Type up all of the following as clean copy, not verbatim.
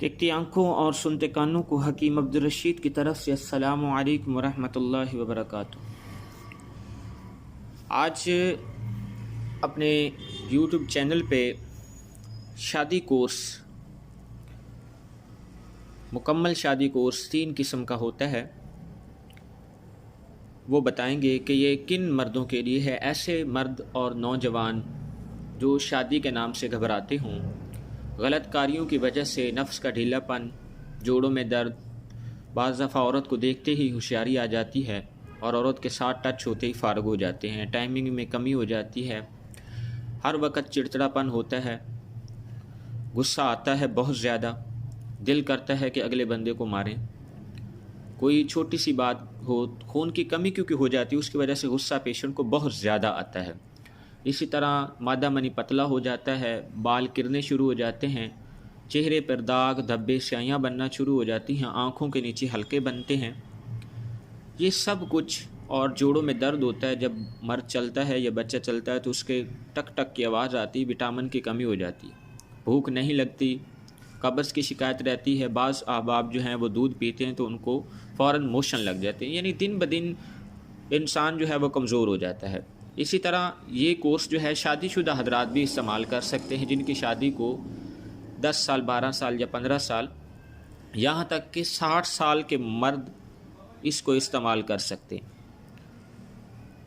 دیکھتی آنکھوں اور سنتے کانوں کو حکیم عبدالرشید کی طرف سے السلام علیکم ورحمۃ اللہ وبرکاتہ۔ آج اپنے یوٹیوب چینل پہ شادی کورس، مکمل شادی کورس 3 قسم کا ہوتا ہے، وہ بتائیں گے کہ یہ کن مردوں کے لیے ہے۔ ایسے مرد اور نوجوان جو شادی کے نام سے گھبراتے ہوں، غلط کاریوں کی وجہ سے نفس کا ڈھیلا پن، جوڑوں میں درد، بعض دفعہ عورت کو دیکھتے ہی ہوشیاری آ جاتی ہے اور عورت کے ساتھ ٹچ ہوتے ہی فارغ ہو جاتے ہیں، ٹائمنگ میں کمی ہو جاتی ہے، ہر وقت چڑچڑاپن ہوتا ہے، غصہ آتا ہے بہت زیادہ، دل کرتا ہے کہ اگلے بندے کو ماریں، کوئی چھوٹی سی بات ہو، خون کی کمی کیونکہ ہو جاتی ہے اس کی وجہ سے غصہ پیشنٹ کو بہت زیادہ آتا ہے۔ اسی طرح مادہ منی پتلا ہو جاتا ہے، بال گرنے شروع ہو جاتے ہیں، چہرے پر داغ دھبے سیاہیاں بننا شروع ہو جاتی ہیں، آنکھوں کے نیچے حلقے بنتے ہیں، یہ سب کچھ، اور جوڑوں میں درد ہوتا ہے جب مرد چلتا ہے یا بچہ چلتا ہے تو اس کے ٹک ٹک کی آواز آتی، وٹامن کی کمی ہو جاتی، بھوک نہیں لگتی، قبض کی شکایت رہتی ہے، بعض احباب جو ہیں وہ دودھ پیتے ہیں تو ان کو فوراً موشن لگ جاتے ہیں، یعنی دن بدن انسان جو ہے وہ کمزور ہو جاتا ہے۔ اسی طرح یہ کورس جو ہے شادی شدہ حضرات بھی استعمال کر سکتے ہیں، جن کی شادی کو 10 سال 12 سال یا 15 سال، یہاں تک کہ 60 سال کے مرد اس کو استعمال کر سکتے ہیں۔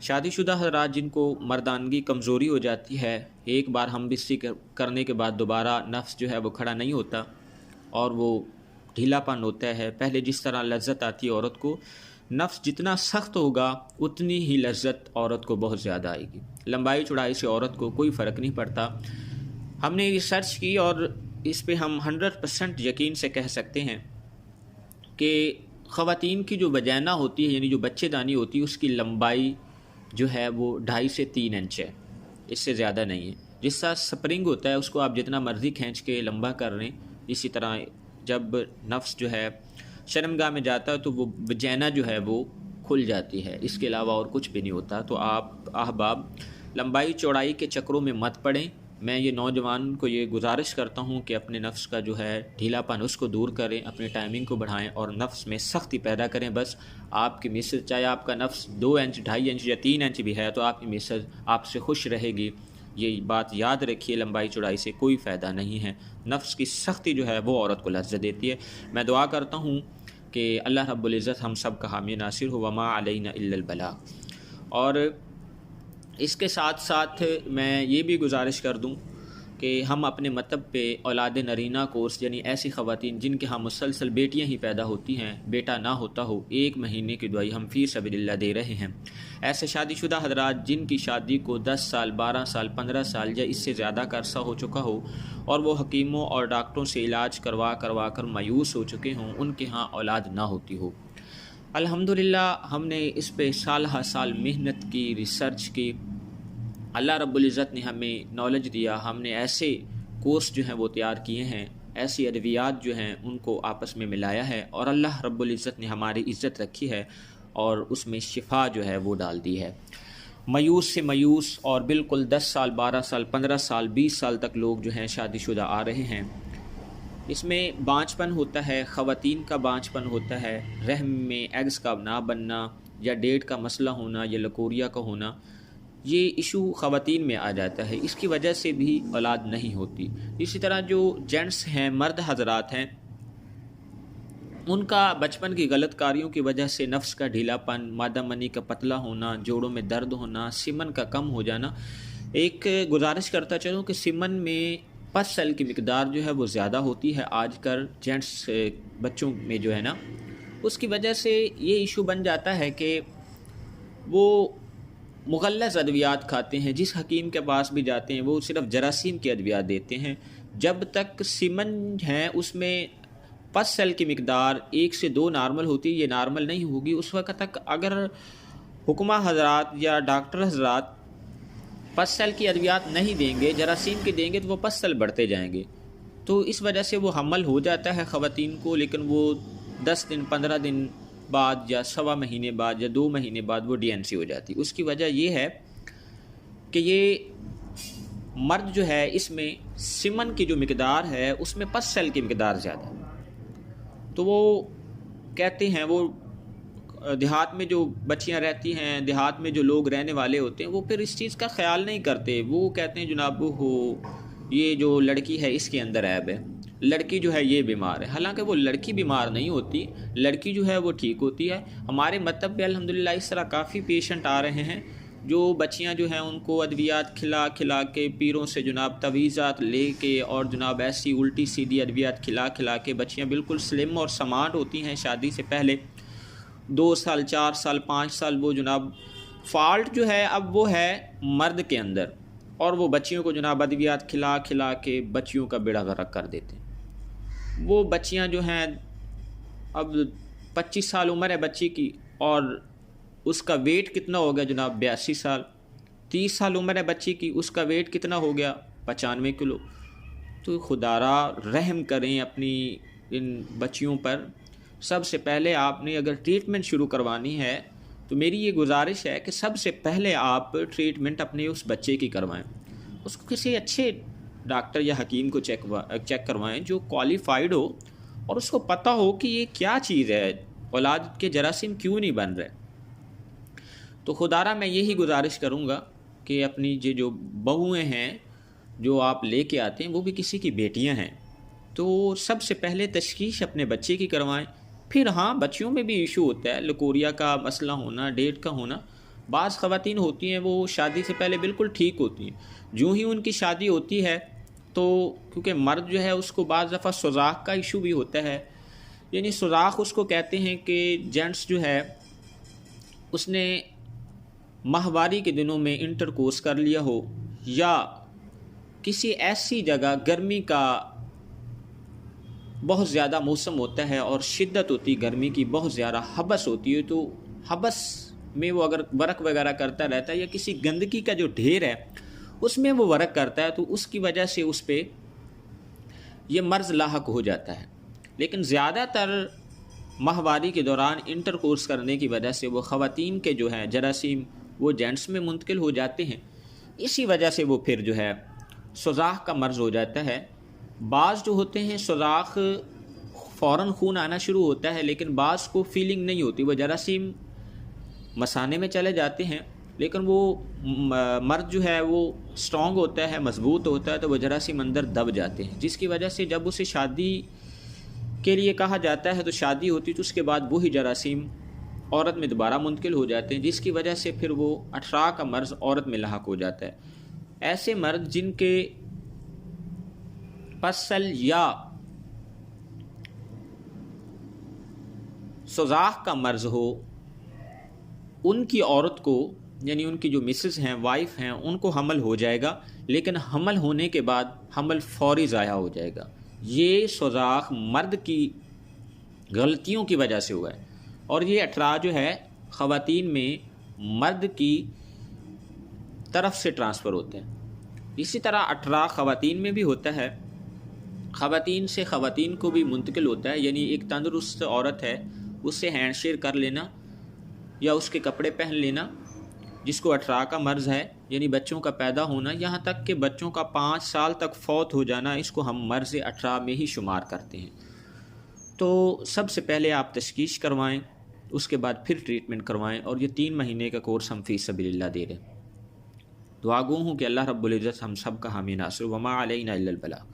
شادی شدہ حضرات جن کو مردانگی کمزوری ہو جاتی ہے، ایک بار ہم بستری کرنے کے بعد دوبارہ نفس جو ہے وہ کھڑا نہیں ہوتا اور وہ ڈھیلا پن ہوتا ہے، پہلے جس طرح لذت آتی ہے عورت کو، نفس جتنا سخت ہوگا اتنی ہی لذت عورت کو بہت زیادہ آئے گی، لمبائی چوڑائی سے عورت کو کوئی فرق نہیں پڑتا۔ ہم نے ریسرچ کی اور اس پہ ہم 100% یقین سے کہہ سکتے ہیں کہ خواتین کی جو وجینا ہوتی ہے، یعنی جو بچے دانی ہوتی ہے، اس کی لمبائی جو ہے وہ 2.5 سے 3 انچ ہے، اس سے زیادہ نہیں ہے۔ جس طرح سپرنگ ہوتا ہے اس کو آپ جتنا مرضی کھینچ کے لمبا کر رہے ہیں، اسی طرح جب نفس جو ہے شرمگاہ میں جاتا ہے تو وہ وجینا جو ہے وہ کھل جاتی ہے، اس کے علاوہ اور کچھ بھی نہیں ہوتا۔ تو آپ احباب لمبائی چوڑائی کے چکروں میں مت پڑیں۔ میں یہ نوجوان کو یہ گزارش کرتا ہوں کہ اپنے نفس کا جو ہے ڈھیلا پن اس کو دور کریں، اپنی ٹائمنگ کو بڑھائیں اور نفس میں سختی پیدا کریں۔ بس آپ کی مسز، چاہے آپ کا نفس 2 انچ 2.5 انچ یا 3 انچ بھی ہے، تو آپ کی مسز آپ سے خوش رہے گی۔ یہ بات یاد رکھیے، لمبائی چوڑائی سے کوئی فائدہ نہیں ہے، نفس کی سختی جو ہے وہ عورت کو لذت دیتی ہے۔ میں دعا کرتا ہوں کہ اللہ رب العزت ہم سب کا حامی ناصر ہو، وما علینا الا البلاغ۔ اور اس کے ساتھ ساتھ میں یہ بھی گزارش کر دوں کہ ہم اپنے مطلب پہ اولاد نرینہ کورس، یعنی ایسی خواتین جن کے ہاں مسلسل بیٹیاں ہی پیدا ہوتی ہیں، بیٹا نہ ہوتا ہو، 1 مہینے کی دعائی ہم فی سبیل اللہ دے رہے ہیں۔ ایسے شادی شدہ حضرات جن کی شادی کو 10 سال 12 سال 15 سال یا اس سے زیادہ کا عرصہ ہو چکا ہو اور وہ حکیموں اور ڈاکٹروں سے علاج کروا کر مایوس ہو چکے ہوں، ان کے ہاں اولاد نہ ہوتی ہو، الحمدللہ ہم نے اس پہ سال ہر سال محنت کی، ریسرچ کی، اللہ رب العزت نے ہمیں نالج دیا، ہم نے ایسے کورس جو ہیں وہ تیار کیے ہیں، ایسی ادویات جو ہیں ان کو آپس میں ملایا ہے، اور اللہ رب العزت نے ہماری عزت رکھی ہے اور اس میں شفا جو ہے وہ ڈال دی ہے۔ مایوس سے مایوس اور بالکل 10 سال 12 سال 15 سال 20 سال تک لوگ جو ہیں شادی شدہ آ رہے ہیں۔ اس میں بانجھ پن ہوتا ہے، خواتین کا بانجھ پن ہوتا ہے، رحم میں ایگز کا نہ بننا یا ڈیٹ کا مسئلہ ہونا یا لکوریا کا ہونا، یہ ایشو خواتین میں آ جاتا ہے، اس کی وجہ سے بھی اولاد نہیں ہوتی۔ اسی طرح جو جینٹس ہیں، مرد حضرات ہیں، ان کا بچپن کی غلط کاریوں کی وجہ سے نفس کا ڈھیلا پن، مادہ منی کا پتلا ہونا، جوڑوں میں درد ہونا، سیمن کا کم ہو جانا۔ ایک گزارش کرتا چلوں کہ سیمن میں پس سیل کی مقدار جو ہے وہ زیادہ ہوتی ہے آج کل جینٹس بچوں میں جو ہے نا، اس کی وجہ سے یہ ایشو بن جاتا ہے کہ وہ مغلظ ادویات کھاتے ہیں، جس حکیم کے پاس بھی جاتے ہیں وہ صرف جراثیم کی ادویات دیتے ہیں۔ جب تک سیمن ہے اس میں پس سیل کی مقدار 1 سے 2 نارمل ہوتی ہے، یہ نارمل نہیں ہوگی، اس وقت تک اگر حکمہ حضرات یا ڈاکٹر حضرات پس سیل کی ادویات نہیں دیں گے، جراثیم کی دیں گے، تو وہ پس سیل بڑھتے جائیں گے، تو اس وجہ سے وہ حمل ہو جاتا ہے خواتین کو، لیکن وہ 10 دن 15 دن بعد یا 1.25 مہینے بعد یا 2 مہینے بعد وہ ڈی این سی ہو جاتی۔ اس کی وجہ یہ ہے کہ یہ مرد جو ہے اس میں سیمن کی جو مقدار ہے اس میں پس سیل کی مقدار زیادہ ہے، تو وہ کہتے ہیں، وہ دیہات میں جو بچیاں رہتی ہیں، دیہات میں جو لوگ رہنے والے ہوتے ہیں، وہ پھر اس چیز کا خیال نہیں کرتے. وہ کہتے ہیں جناب ہو یہ جو لڑکی ہے اس کے اندر عیب ہے، لڑکی جو ہے یہ بیمار ہے. حالانکہ وہ لڑکی بیمار نہیں ہوتی، لڑکی جو ہے وہ ٹھیک ہوتی ہے. ہمارے مطلب پہ الحمدللہ اس طرح کافی پیشنٹ آ رہے ہیں جو بچیاں جو ہیں ان کو ادویات کھلا کھلا کے، پیروں سے جناب تعویذات لے کے، اور جناب ایسی الٹی سیدھی ادویات کھلا کھلا کے بچیاں بالکل سلم اور سمارٹ ہوتی ہیں شادی سے پہلے. 2 سال 4 سال 5 سال وہ جناب فالٹ جو ہے اب وہ ہے مرد کے اندر، اور وہ بچیوں کو جناب ادویات کھلا کھلا کے بچیوں کا بیڑا غرق کر دیتے ہیں. وہ بچیاں جو ہیں اب 25 سال عمر ہے بچی کی، اور اس کا ویٹ کتنا ہو گیا جناب 82 سال. 30 سال عمر ہے بچی کی، اس کا ویٹ کتنا ہو گیا 95 کلو. تو خدا را رحم کریں اپنی ان بچیوں پر. سب سے پہلے آپ نے اگر ٹریٹمنٹ شروع کروانی ہے تو میری یہ گزارش ہے کہ سب سے پہلے آپ ٹریٹمنٹ اپنے اس بچے کی کروائیں. اس کو کسی اچھے ڈاکٹر یا حکیم کو چیک کروائیں جو کوالیفائڈ ہو، اور اس کو پتہ ہو کہ یہ کیا چیز ہے، اولاد کے جراثیم کیوں نہیں بن رہے. تو خدارہ میں یہی گزارش کروں گا کہ اپنی جو بہویں ہیں جو آپ لے کے آتے ہیں وہ بھی کسی کی بیٹیاں ہیں، تو سب سے پہلے تشخیص اپنے بچے کی کروائیں. پھر ہاں بچیوں میں بھی ایشو ہوتا ہے، لکوریا کا مسئلہ ہونا، ڈیٹ کا ہونا. بعض خواتین ہوتی ہیں وہ شادی سے پہلے بالکل ٹھیک ہوتی ہیں، جو ہی ان کی شادی ہوتی ہے تو کیونکہ مرد جو ہے اس کو بعض دفعہ سوزاخ کا ایشو بھی ہوتا ہے. یعنی سوزاخ اس کو کہتے ہیں کہ جینٹس جو ہے اس نے ماہواری کے دنوں میں انٹر کورس کر لیا ہو، یا کسی ایسی جگہ گرمی کا بہت زیادہ موسم ہوتا ہے اور شدت ہوتی ہے گرمی کی، بہت زیادہ حبس ہوتی ہے، تو حبس میں وہ اگر ورک وغیرہ کرتا رہتا ہے یا کسی گندگی کا جو ڈھیر ہے اس میں وہ ورک کرتا ہے، تو اس کی وجہ سے اس پہ یہ مرض لاحق ہو جاتا ہے. لیکن زیادہ تر ماہواری کے دوران انٹر کورس کرنے کی وجہ سے وہ خواتین کے جو ہیں جراثیم وہ جینٹس میں منتقل ہو جاتے ہیں. اسی وجہ سے وہ پھر جو ہے سوزاخ کا مرض ہو جاتا ہے. بعض جو ہوتے ہیں سوزاخ فوراً خون آنا شروع ہوتا ہے، لیکن بعض کو فیلنگ نہیں ہوتی، وہ جراثیم مثانے میں چلے جاتے ہیں، لیکن وہ مرد جو ہے وہ سٹرونگ ہوتا ہے، مضبوط ہوتا ہے، تو وہ جراثیم اندر دب جاتے ہیں، جس کی وجہ سے جب اسے شادی کے لیے کہا جاتا ہے تو شادی ہوتی تو اس کے بعد وہی جراثیم عورت میں دوبارہ منتقل ہو جاتے ہیں، جس کی وجہ سے پھر وہ اٹھراء کا مرض عورت میں لاحق ہو جاتا ہے. ایسے مرد جن کے پسل یا سوزاخ کا مرض ہو، ان کی عورت کو یعنی ان کی جو مسز ہیں، وائف ہیں، ان کو حمل ہو جائے گا، لیکن حمل ہونے کے بعد حمل فوری ضائع ہو جائے گا. یہ سوزاخ مرد کی غلطیوں کی وجہ سے ہوا ہے، اور یہ اٹھراء جو ہے خواتین میں مرد کی طرف سے ٹرانسفر ہوتے ہیں. اسی طرح اٹھراء خواتین میں بھی ہوتا ہے، خواتین سے خواتین کو بھی منتقل ہوتا ہے. یعنی ایک تندرست عورت ہے، اس سے ہینڈ شیئر کر لینا یا اس کے کپڑے پہن لینا، جس کو اٹھراء کا مرض ہے، یعنی بچوں کا پیدا ہونا، یہاں تک کہ بچوں کا 5 سال تک فوت ہو جانا، اس کو ہم مرض اٹھراء میں ہی شمار کرتے ہیں. تو سب سے پہلے آپ تشخیص کروائیں، اس کے بعد پھر ٹریٹمنٹ کروائیں، اور یہ 3 مہینے کا کورس ہم فی سبیل اللہ دے رہے ہیں. دعا گو ہوں کہ اللہ رب العزت ہم سب کا حامی ناصر، وما علینا الا البلاغ.